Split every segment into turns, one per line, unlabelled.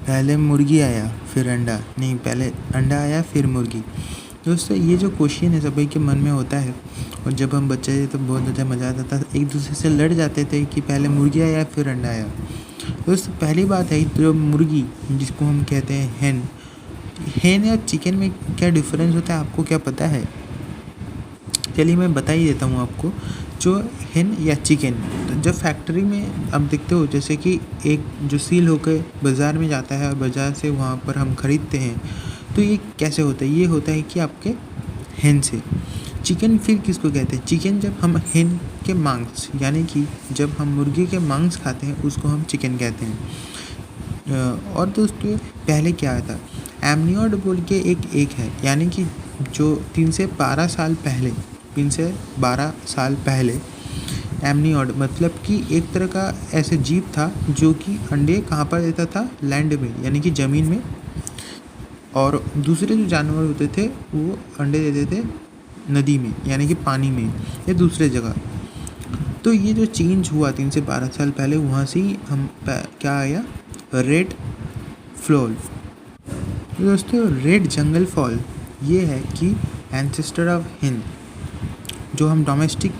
पहले मुर्गी आया फिर अंडा, नहीं पहले अंडा आया फिर मुर्गी। दोस्तों ये जो क्वेश्चन है सभी के मन में होता है, और जब हम बच्चे थे तो बहुत ज़्यादा मज़ा आता था, एक दूसरे से लड़ जाते थे कि पहले मुर्गी आया फिर अंडा आया। दोस्तों पहली बात है जो मुर्गी जिसको हम कहते हैं हेन या चिकन में क्या डिफरेंस होता है आपको क्या पता है? चलिए मैं बता ही देता हूँ आपको। जो हेन या चिकन, तो जब फैक्ट्री में आप देखते हो जैसे कि एक जो सील होकर बाज़ार में जाता है और बाज़ार से वहाँ पर हम ख़रीदते हैं, तो ये कैसे होता है? ये होता है कि आपके हेन से। चिकन फिर किसको कहते हैं? चिकन जब हम हेन के मांस यानी कि जब हम मुर्गी के मांस खाते हैं उसको हम चिकन कहते हैं। और दोस्तों पहले क्या था, एमनियोड बोल के एक है, यानी कि जो 3 से 12 साल पहले एमनियोड मतलब कि एक तरह का ऐसे जीव था जो कि अंडे कहाँ पर देता था? लैंड में, यानी कि ज़मीन में, और दूसरे जो जानवर होते थे वो अंडे देते थे नदी में, यानी कि पानी में या दूसरे जगह। तो ये जो चेंज हुआ 3 से 12 साल पहले, वहाँ से ही हम क्या आया? रेड फ्लोल। दोस्तों रेड जंगल फॉल ये है कि एंसेस्टर ऑफ हिंद, जो हम डोमेस्टिक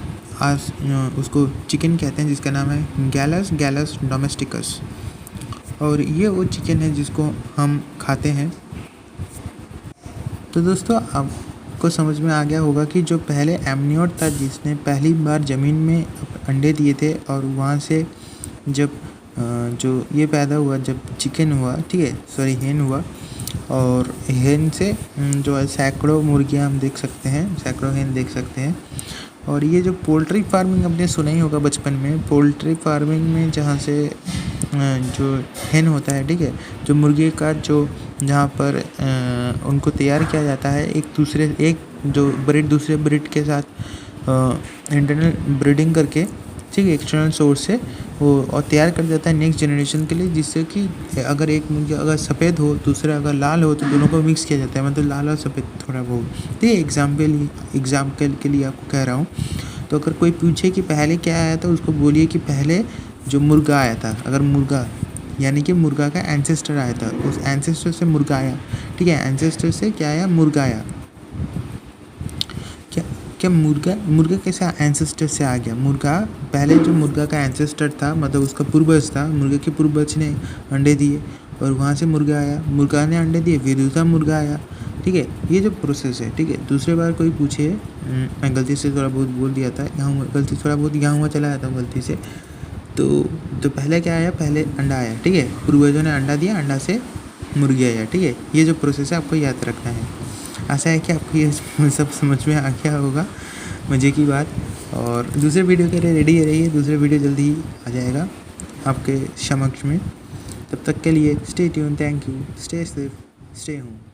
उसको चिकन कहते हैं, जिसका नाम है गैलस डोमेस्टिकस, और ये वो चिकन है जिसको हम खाते हैं। तो दोस्तों आपको समझ में आ गया होगा कि जो पहले एमनियोड था जिसने पहली बार ज़मीन में अंडे दिए थे, और वहाँ से जब जो ये पैदा हुआ, जब चिकन हुआ, ठीक है, सॉरी हेन हुआ, और हेन से जो है सैकड़ों मुर्गियाँ हम देख सकते हैं, सैकड़ों हेन देख सकते हैं। और ये जो पोल्ट्री फार्मिंग आपने सुना ही होगा बचपन में, पोल्ट्री फार्मिंग में जहाँ से जो हेन होता है, ठीक है, जो मुर्गी का जो जहाँ पर उनको तैयार किया जाता है, एक जो ब्रीड दूसरे ब्रीड के साथ इंटरनल ब्रीडिंग करके, ठीक है, एक्सटर्नल सोर्स से वो और तैयार कर देता है नेक्स्ट जनरेशन के लिए, जिससे कि अगर एक मुर्गी अगर सफ़ेद हो दूसरा अगर लाल हो तो दोनों को मिक्स किया जाता है, मतलब लाल और सफ़ेद थोड़ा बहुत। ठीक है, एग्जाम्पल के लिए आपको कह रहा हूँ। तो अगर कोई पूछे कि पहले क्या आया था, उसको बोलिए कि पहले जो मुर्गा आया था, अगर मुर्गा यानी कि मुर्गा का एंसेस्टर आया था, उस एंसेस्टर से मुर्गा आया, ठीक है, एंसेस्टर से क्या आया? मुर्गा आया। क्या मुर्गा कैसे एंसेस्टर से आ गया? मुर्गा पहले जो मुर्गा का एंसेस्टर था, मतलब उसका पूर्वज था, मुर्गे के पूर्वज ने अंडे दिए और वहाँ से मुर्गा आया, मुर्गा ने अंडे दिए, फिर दूसरा मुर्गा आया। ठीक है, ये जो प्रोसेस है, ठीक है। दूसरे बार कोई पूछे, मैं गलती से थोड़ा बहुत बोल दिया था, यहाँ हुआ चला जाता हूँ गलती से। तो पहले क्या आया? पहले अंडा आया, ठीक है, पूर्वजों ने अंडा दिया, अंडा से मुर्गी आया, ठीक है। ये जो प्रोसेस है आपको याद रखना है। आशा है कि आपको ये सब समझ में आ गया होगा, मज़े की बात। और दूसरे वीडियो के लिए रेडी रहिए, दूसरे वीडियो जल्दी ही आ जाएगा आपके समक्ष में। तब तक के लिए stay tune, thank you, stay safe, stay home.